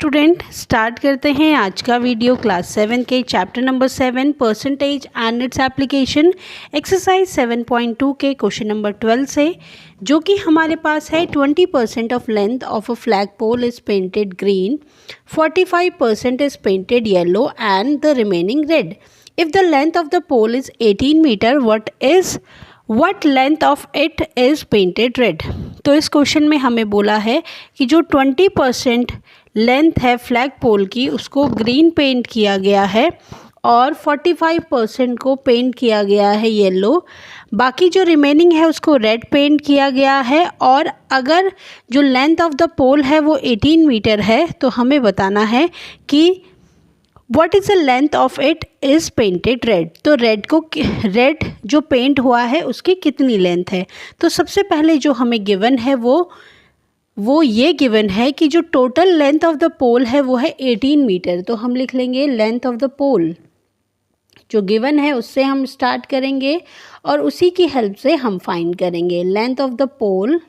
Student start करते हैं आज का वीडियो क्लास 7 के chapter number 7 percentage and its application exercise 7.2 के क्वेश्चन नंबर 12 से, जो कि हमारे पास है 20% of length of a flag pole is painted green, 45% is painted yellow and the remaining red. If the length of the pole is 18 metre, what length of it is painted red. तो इस question में हमें बोला है कि जो 20% length है flag पोल की उसको ग्रीन पेंट किया गया है और 45% को पेंट किया गया है येलो, बाकी जो रिमेनिंग है उसको रेड पेंट किया गया है. और अगर जो लेंथ ऑफ द पोल है वो 18 मीटर है तो हमें बताना है कि what is the length of it is painted red. तो रेड जो पेंट हुआ है उसकी कितनी लेंथ है. तो सबसे पहले जो हमें गिवन है वो ये गिवन है कि जो टोटल लेंथ ऑफ द पोल है वो है 18 मीटर. तो हम लिख लेंगे लेंथ ऑफ द पोल जो गिवन है उससे हम स्टार्ट करेंगे और उसी की हेल्प से हम फाइंड करेंगे. Length of the pole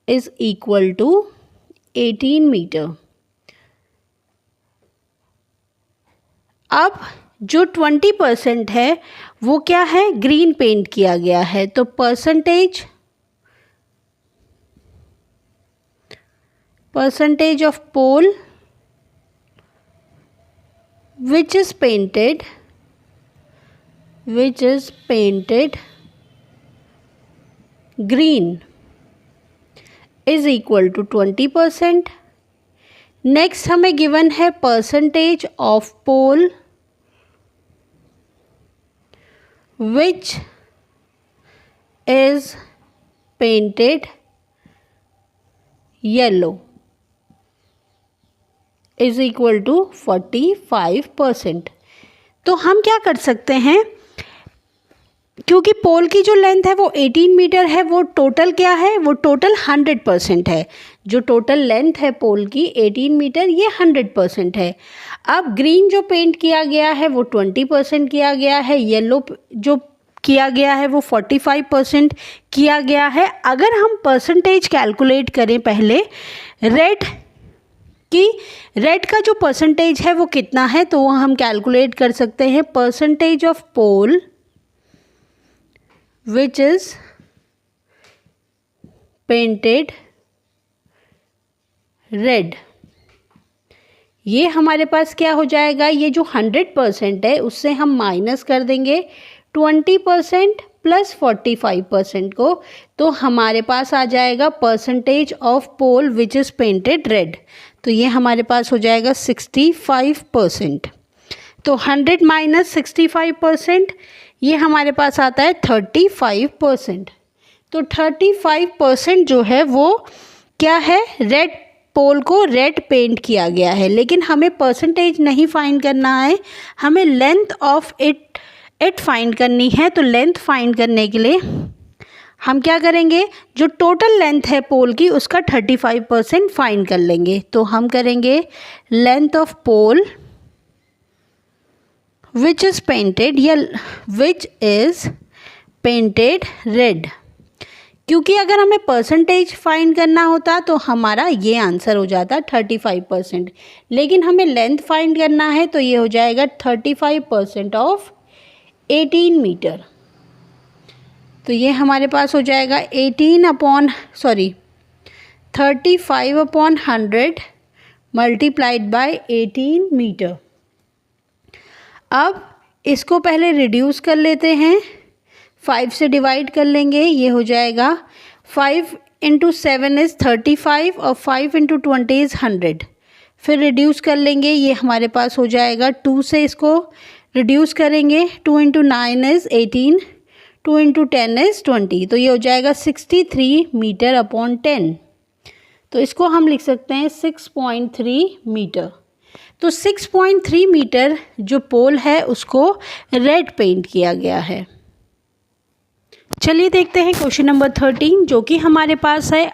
is equal to 18 metre. अब जो 20% है वो क्या है, ग्रीन पेंट किया गया है. तो percentage of pole which is painted green is equal to 20%. Next हमें गिवन है percentage of pole which is painted yellow is equal to 45%. तो हम क्या कर सकते हैं, क्योंकि पोल की जो लेंथ है वो 18 मीटर है, वो टोटल क्या है, वो टोटल 100% है. जो टोटल लेंथ है पोल की 18 मीटर ये 100% है. अब ग्रीन जो पेंट किया गया है वो 20% किया गया है, येलो जो किया गया है वो 45% किया गया है. अगर हम परसेंटेज कैलकुलेट करें पहले रेड का जो परसेंटेज है वो कितना है, तो वो हम कैलकुलेट कर सकते हैं. Percentage of pole which is painted red. ये हमारे पास क्या हो जाएगा, ये जो 100% है उससे हम माइनस कर देंगे 20% प्लस 45% को, तो हमारे पास आ जाएगा percentage of pole which is painted red. तो ये हमारे पास हो जाएगा 65%. तो 100 माइनस 65% ये हमारे पास आता है 35%. तो 35% जो है वो क्या है, रेड पोल को रेड पेंट किया गया है. लेकिन हमें परसेंटेज नहीं फाइंड करना है, हमें लेंथ ऑफ इट फाइंड करनी है. तो लेंथ फाइंड करने के लिए हम क्या करेंगे, जो टोटल लेंथ है पोल की उसका 35% फाइंड कर लेंगे. तो हम करेंगे length of pole which is painted red. क्योंकि अगर हमें परसेंटेज फाइंड करना होता तो हमारा ये आंसर हो जाता 35%, लेकिन हमें लेंथ फाइंड करना है तो ये हो जाएगा 35% ऑफ 18 मीटर. तो ये हमारे पास हो जाएगा 35/100 मल्टीप्लाइड बाय 18 मीटर. अब इसको पहले रिड्यूस कर लेते हैं, 5 से डिवाइड कर लेंगे, ये हो जाएगा 5 × 7 इज़ 35 और 5 × 20 इज़ 100. फिर रिड्यूस कर लेंगे, ये हमारे पास हो जाएगा 2 से इसको रिड्यूस करेंगे, 2 × 9 इज़ 18, 2 × 10 इज़ 20. तो ये हो जाएगा 63 मीटर अपॉन 10. तो इसको हम लिख सकते हैं 6.3 मीटर. तो 6.3 मीटर जो पोल है उसको रेड पेंट किया गया है. चलिए देखते हैं क्वेश्चन नंबर 13, जो कि हमारे पास है.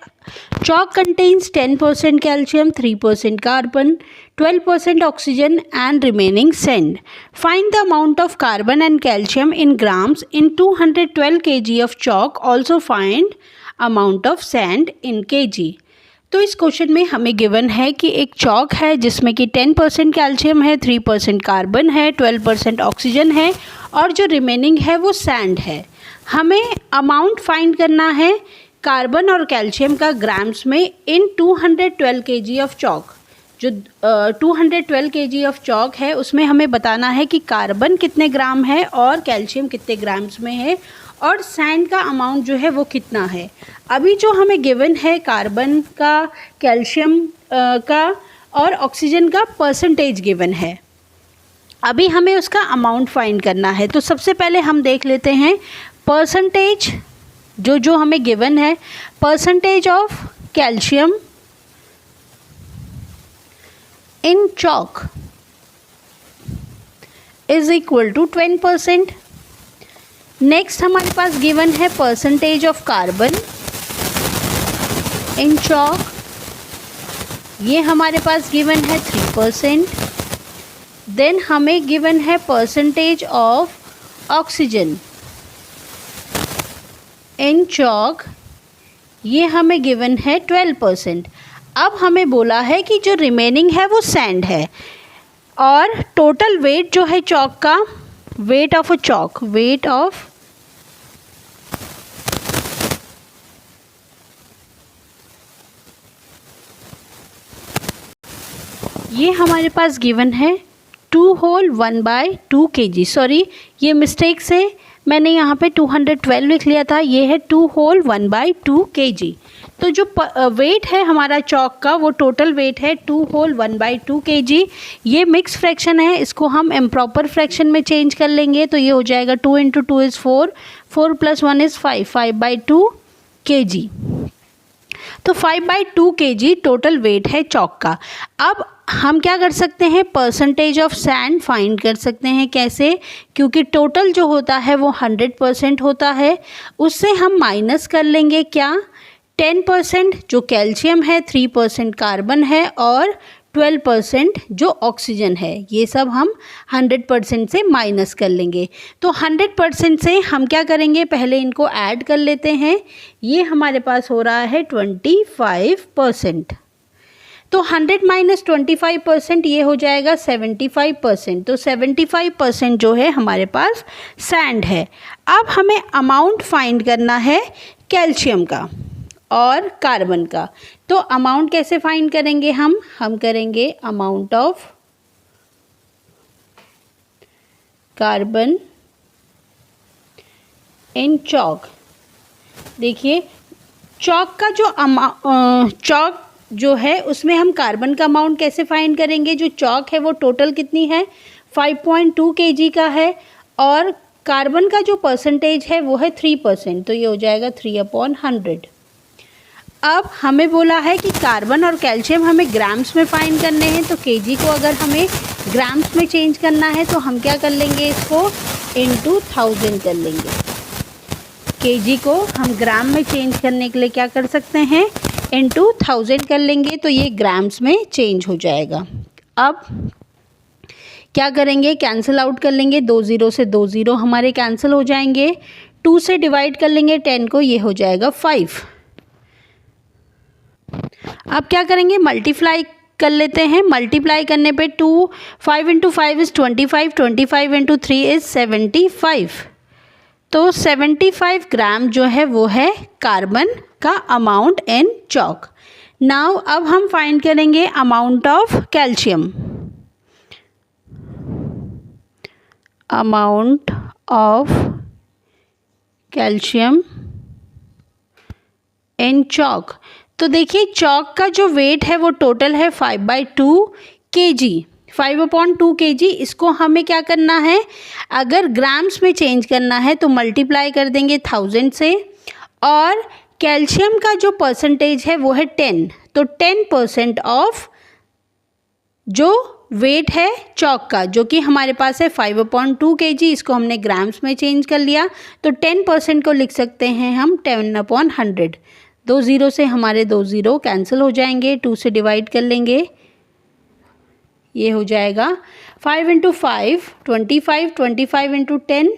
Chalk contains 10% calcium, 3% carbon, 12% oxygen and remaining sand. Find the amount of carbon and calcium in grams in 212 kg of chalk. Also find amount of sand in kg. तो इस क्वेश्चन में हमें given है कि एक चॉक है जिसमें कि 10% कैल्शियम है, 3% कार्बन है, 12% ऑक्सीजन है और जो रिमेनिंग है वो सैंड है। हमें अमाउंट फाइंड करना है कार्बन और कैल्शियम का ग्राम्स में इन 212 kg ऑफ चॉक। जो 212 kg ऑफ चॉक है उसमें हमें बताना है कि कार्बन कितने ग्राम है और कैल्शियम कितने ग्राम्स में है और सैंड का अमाउंट जो है वो कितना है। अभी जो हमें गिवन है कार्बन का, कैल्शियम का और ऑक्सीजन का परसेंटेज गिवन है। अभी हमें उसका अमाउंट फाइंड करना है। तो सबसे पहले हम देख लेते हैं परसेंटेज जो हमें गिवन है। Percentage of calcium in chalk is equal to 10%। Next हमारे पास गिवन है percentage of carbon in chalk, ये हमारे पास गिवन है 3%। देन हमें गिवन है percentage of oxygen in chalk, ये हमें गिवन है 12%। अब हमें बोला है कि जो रिमेनिंग है वो सैंड है और टोटल वेट जो है चॉक का, weight of a chalk, weight of ये हमारे पास गिवन है 2 होल 1/2 kg। सॉरी, ये मिस्टेक से मैंने यहाँ पे 212 लिख लिया था, ये है 2 होल 1/2 kg। तो जो वेट है हमारा चॉक का वो टोटल वेट है 2 होल 1/2 kg। ये मिक्स फ्रैक्शन है, इसको हम इम्प्रॉपर फ्रैक्शन में चेंज कर लेंगे तो ये हो जाएगा 2 × 2 इज़ 4, 4 + 1 इज़ 5, 5/2 kg। तो 5/2 kg टोटल वेट है चॉक का। अब हम क्या कर सकते हैं, परसेंटेज ऑफ सैंड फाइंड कर सकते हैं। कैसे? क्योंकि टोटल जो होता है वो 100% होता है, उससे हम माइनस कर लेंगे क्या, 10% जो कैल्शियम है, 3% कार्बन है और 12% जो ऑक्सीजन है। ये सब हम 100% से माइनस कर लेंगे। तो 100% से हम क्या करेंगे, पहले इनको ऐड कर लेते हैं। ये हमारे पास हो रहा है 25%। तो 100 - 25% ये हो जाएगा 75%। तो 75% जो है हमारे पास सैंड है। अब हमें अमाउंट फाइंड करना है कैल्शियम का और कार्बन का। तो अमाउंट कैसे फाइंड करेंगे हम करेंगे amount of carbon in chalk. देखिए चॉक का चॉक जो है उसमें हम कार्बन का अमाउंट कैसे फाइंड करेंगे। जो चॉक है वो टोटल कितनी है, 5.2 kg का है और कार्बन का जो परसेंटेज है वो है 3%। तो ये हो जाएगा 3/100। अब हमें बोला है कि कार्बन और कैल्शियम हमें ग्राम्स में फाइंड करने हैं। तो केजी को अगर हमें ग्राम्स में चेंज करना है तो हम क्या कर लेंगे, इसको इंटू 1000 कर लेंगे। केजी को हम ग्राम में चेंज करने के लिए क्या कर सकते हैं, इंटू 1000 कर लेंगे तो ये ग्राम्स में चेंज हो जाएगा। अब क्या करेंगे, कैंसिल आउट कर लेंगे, 2 0 से 2 0 हमारे कैंसिल हो जाएंगे। 2 से डिवाइड कर लेंगे 10 को, ये हो जाएगा 5। अब क्या करेंगे, मल्टीप्लाई कर लेते हैं। मल्टीप्लाई करने पे 5 × 5 इज़ 25, 25 × 3 इज़ 75। तो 75 ग्राम जो है वो है कार्बन का अमाउंट इन चॉक। नाउ अब हम फाइंड करेंगे amount of calcium. Amount of calcium in chalk. तो देखिए चॉक का जो वेट है वो टोटल है 5/2 kg, 5/2 kg। इसको हमें क्या करना है, अगर ग्राम्स में चेंज करना है तो मल्टीप्लाई कर देंगे 1000 से। और कैल्शियम का जो परसेंटेज है वो है 10, तो 10% ऑफ जो वेट है चॉक का, जो कि हमारे पास है 5/2 kg, इसको हमने ग्राम्स में चेंज कर लिया तो 10% को लिख सकते हैं हम 10/100। 2 0 से हमारे 2 0 कैंसिल हो जाएंगे, 2 से डिवाइड कर लेंगे, ये हो जाएगा 5 × 5 25, 25 × 10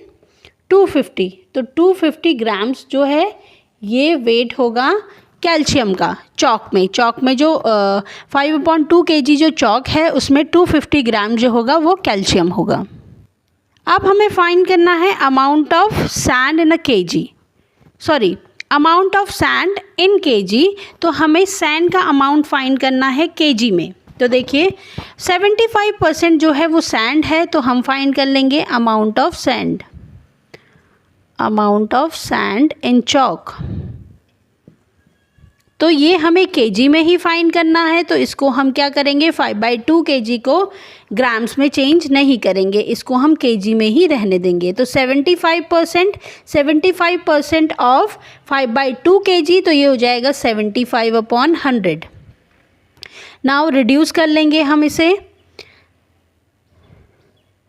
250। तो 250 ग्राम्स जो है ये वेट होगा कैल्शियम का चॉक में जो 5/2 kg जो चॉक है उसमें 250 ग्राम जो होगा वो कैल्शियम होगा। अब हमें फाइंड करना है amount of sand in a kg, sorry amount of sand in kg। तो हमें सैंड का अमाउंट फाइंड करना है kg में। तो देखिए 75% जो है वो सैंड है, तो हम फाइंड कर लेंगे amount of sand in chalk. तो ये हमें kg में ही फाइंड करना है, तो इसको हम क्या करेंगे 5/2 kg को ग्राम्स में चेंज नहीं करेंगे, इसको हम kg में ही रहने देंगे। तो 75% ऑफ 5/2 kg, तो ये हो जाएगा 75/100। नाउ रिड्यूस कर लेंगे हम इसे,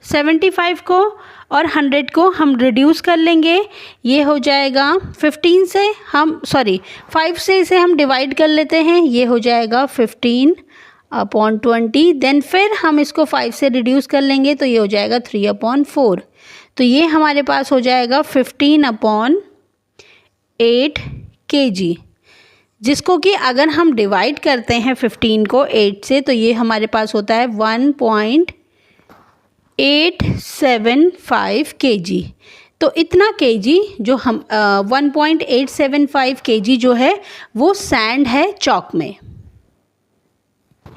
75 को और 100 को हम रिड्यूस कर लेंगे। ये हो जाएगा 5 से इसे हम डिवाइड कर लेते हैं, ये हो जाएगा 15/20। देन फिर हम इसको 5 से रिड्यूस कर लेंगे, तो ये हो जाएगा 3/4। तो ये हमारे पास हो जाएगा 15/8 kg, जिसको कि अगर हम डिवाइड करते हैं 15 को 8 से, तो ये हमारे पास होता है 1.875 kg। तो इतना kg जो हम 1.875 kg जो है वो सैंड है चॉक में।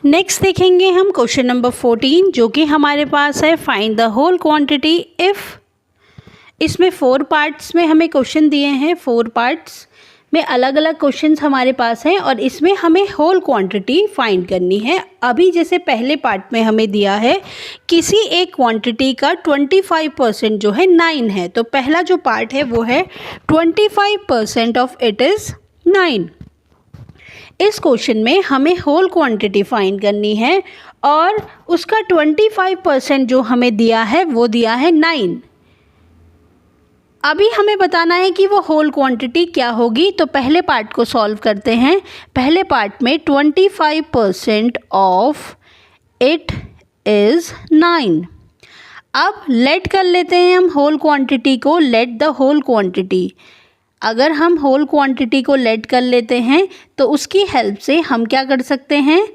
नेक्स्ट देखेंगे हम क्वेश्चन नंबर 14, जो कि हमारे पास है find the whole quantity if. इसमें 4 पार्ट्स में हमें क्वेश्चन दिए हैं, 4 पार्ट्स में अलग अलग क्वेश्चंस हमारे पास हैं और इसमें हमें होल क्वांटिटी फाइंड करनी है। अभी जैसे पहले पार्ट में हमें दिया है किसी एक क्वांटिटी का 25% जो है 9 है, तो पहला जो पार्ट है वो है 25% ऑफ इट इज़ 9। इस क्वेश्चन में हमें होल क्वांटिटी फाइंड करनी है और उसका 25% जो हमें दिया है वो दिया है 9। अभी हमें बताना है कि वो होल क्वांटिटी क्या होगी। तो पहले पार्ट को सॉल्व करते हैं। पहले पार्ट में 25% ऑफ इट इज़ 9। अब लेट कर लेते हैं हम होल क्वांटिटी को, लेट द होल क्वांटिटी। अगर हम होल क्वांटिटी को लेट कर लेते हैं तो उसकी हेल्प से हम क्या कर सकते हैं,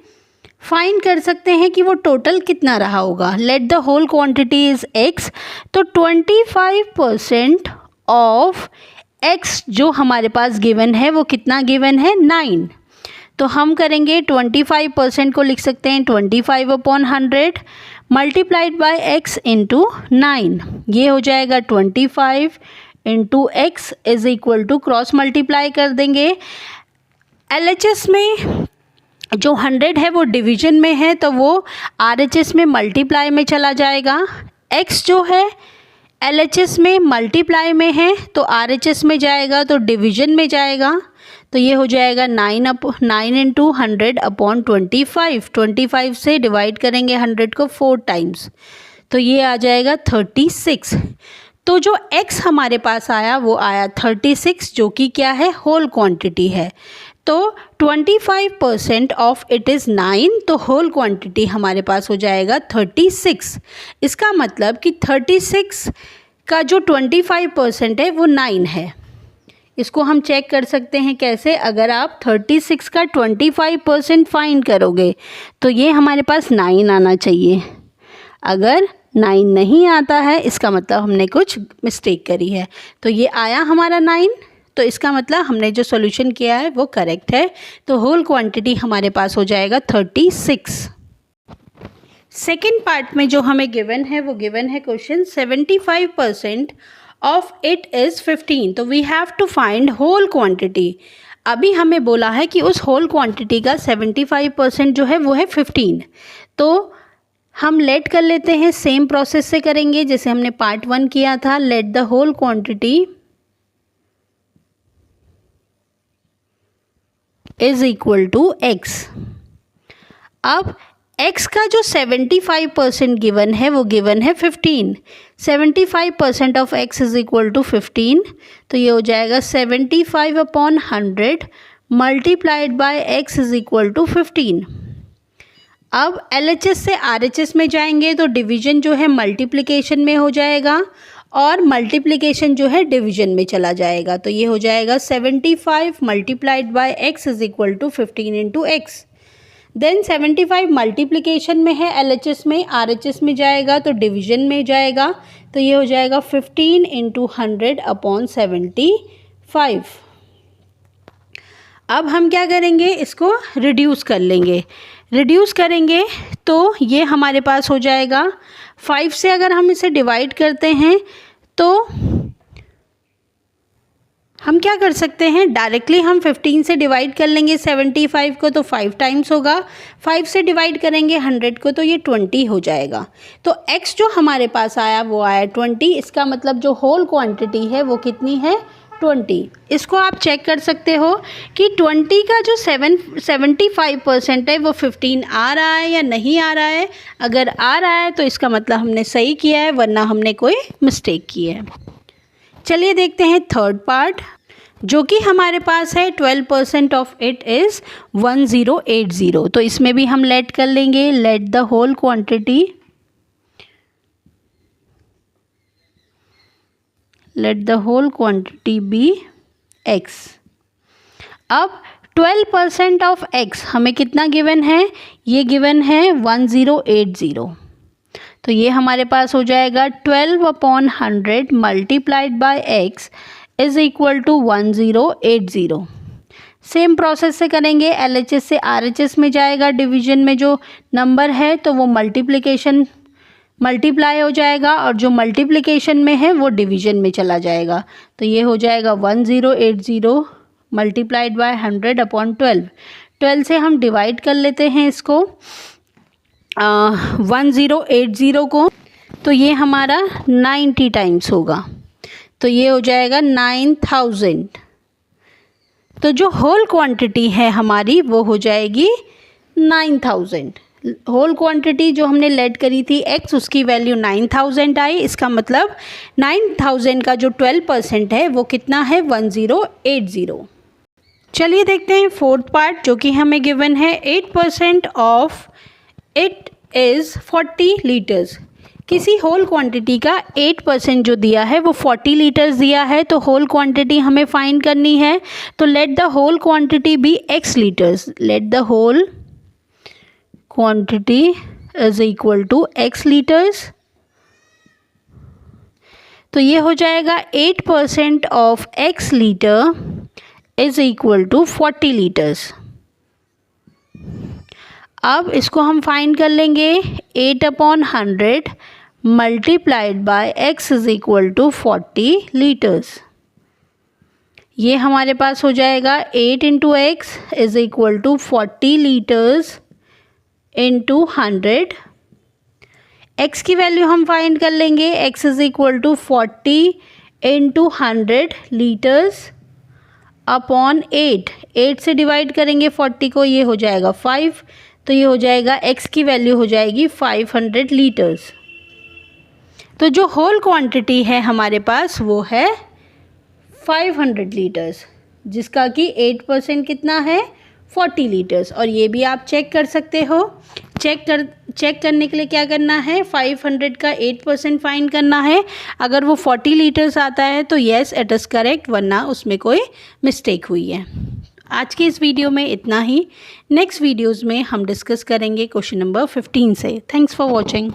फाइंड कर सकते हैं कि वो टोटल कितना रहा होगा। Let the whole quantity is x, तो 25% ऑफ x जो हमारे पास गिवन है वो कितना गिवन है 9। तो हम करेंगे 25% को लिख सकते हैं 25/100 मल्टीप्लाइड बाय x इंटू 9। ये हो जाएगा 25 into x is equal to, cross multiply कर देंगे। LHS में जो 100 है वो डिवीजन में है, तो वो RHS में मल्टीप्लाई में चला जाएगा। x जो है LHS में मल्टीप्लाई में है तो RHS में जाएगा, तो डिवीजन में जाएगा। तो ये हो जाएगा 9 इंटू 100/25। 25 से डिवाइड करेंगे 100 को 4 टाइम्स, तो ये आ जाएगा 36। तो जो x हमारे पास आया वो आया 36, जो कि क्या है, होल क्वांटिटी है। तो 25% ऑफ इट इज़ 9, तो होल क्वांटिटी हमारे पास हो जाएगा 36। इसका मतलब कि 36 का जो 25% है वो 9 है। इसको हम चेक कर सकते हैं कैसे, अगर आप 36 का 25% फाइंड करोगे तो ये हमारे पास 9 आना चाहिए। अगर 9 नहीं आता है इसका मतलब हमने कुछ मिस्टेक करी है। तो ये आया हमारा 9, तो इसका मतलब हमने जो सॉल्यूशन किया है वो करेक्ट है। तो होल क्वांटिटी हमारे पास हो जाएगा 36। सेकेंड पार्ट में जो हमें गिवन है वो गिवन है क्वेश्चन 75% ऑफ इट इज़ 15। तो we have to find whole quantity. अभी हमें बोला है कि उस होल क्वांटिटी का 75% जो है वो है 15। तो हम लेट कर लेते हैं, सेम प्रोसेस से करेंगे जैसे हमने पार्ट 1 किया था। Let the whole quantity is equal to x। अब x का जो 75% गिवन है वो गिवन है 15। 75% of x is equal to 15, तो ये हो जाएगा 75/100 multiplied by x is equal to 15। अब LHS से RHS में जाएंगे तो डिवीजन जो है मल्टीप्लिकेशन में हो जाएगा और मल्टीप्लिकेशन जो है डिवीजन में चला जाएगा। तो ये हो जाएगा 75 multiplied by x is equal to 15 into x. Then 75 multiplication में है, LHS में, RHS में जाएगा तो डिवीजन में जाएगा। तो ये हो जाएगा 15 इंटू 100 अपॉन 75। अब हम क्या करेंगे, इसको रिड्यूस कर लेंगे। रिड्यूस करेंगे तो ये हमारे पास हो जाएगा 5 से अगर हम इसे डिवाइड करते हैं तो हम क्या कर सकते हैं, डायरेक्टली हम 15 से डिवाइड कर लेंगे 75 को तो 5 टाइम्स होगा, 5 से डिवाइड करेंगे 100 को तो ये 20 हो जाएगा। तो x जो हमारे पास आया वो आया 20। इसका मतलब जो होल क्वांटिटी है वो कितनी है, 20। इसको आप चेक कर सकते हो कि 20 का जो 75% है वो 15 आ रहा है या नहीं आ रहा है। अगर आ रहा है तो इसका मतलब हमने सही किया है, वरना हमने कोई मिस्टेक की है। चलिए देखते हैं थर्ड पार्ट, जो कि हमारे पास है 12% ऑफ इट इज़ 1080। तो इसमें भी हम लेट कर लेंगे, let the whole quantity, let the whole quantity be x। अब 12% ऑफ x हमें कितना गिवन है, ये गिवन है 1080। तो ये हमारे पास हो जाएगा 12 upon 100 multiplied by x is equal to 1080। Same process से करेंगे, LHS से RHS में जाएगा, डिवीजन में जो नंबर है तो वो मल्टीप्लाई हो जाएगा और जो मल्टीप्लिकेशन में है वो डिवीजन में चला जाएगा। तो ये हो जाएगा 1080 मल्टीप्लाइड बाय 100 अपॉन 12 से हम डिवाइड कर लेते हैं इसको 1080 को, तो ये हमारा 90 टाइम्स होगा। तो ये हो जाएगा 9000। तो जो होल क्वांटिटी है हमारी वो हो जाएगी 9000। होल क्वांटिटी जो हमने लेट करी थी x, उसकी वैल्यू 9000 आई। इसका मतलब 9000 का जो 12% है वो कितना है, 1080। चलिए देखते हैं फोर्थ पार्ट, जो कि हमें गिवन है 8% ऑफ इट इज़ 40 लीटर्स। किसी होल क्वांटिटी का 8% जो दिया है वो 40 लीटर्स दिया है। तो होल क्वांटिटी हमें फाइंड करनी है। तो let the whole quantity be x litres. Let the whole quantity is equal to x liters। तो ये हो जाएगा 8% of x liter is equal to 40 liters। अब इसको हम फाइंड कर लेंगे, 8 upon 100 multiplied by x is equal to 40 litres. ये हमारे पास हो जाएगा 8 into x is equal to 40 litres into 100। x की वैल्यू हम फाइंड कर लेंगे, x is equal to 40 into 100 litres upon 8 से डिवाइड करेंगे 40 को, ये हो जाएगा 5। तो ये हो जाएगा x की वैल्यू हो जाएगी 500 लीटर्स। तो जो होल क्वांटिटी है हमारे पास वो है 500 लीटर्स, जिसका कि 8% कितना है, 40 लीटर्स। और ये भी आप चेक कर सकते हो। चेक करने के लिए क्या करना है, 500 का 8% फाइंड करना है। अगर वो 40 लीटर्स आता है तो येस इट इज़ करेक्ट, वरना उसमें कोई मिस्टेक हुई है। आज की इस वीडियो में इतना ही। नेक्स्ट वीडियोज़ में हम डिस्कस करेंगे क्वेश्चन नंबर 15 से। Thanks for watching.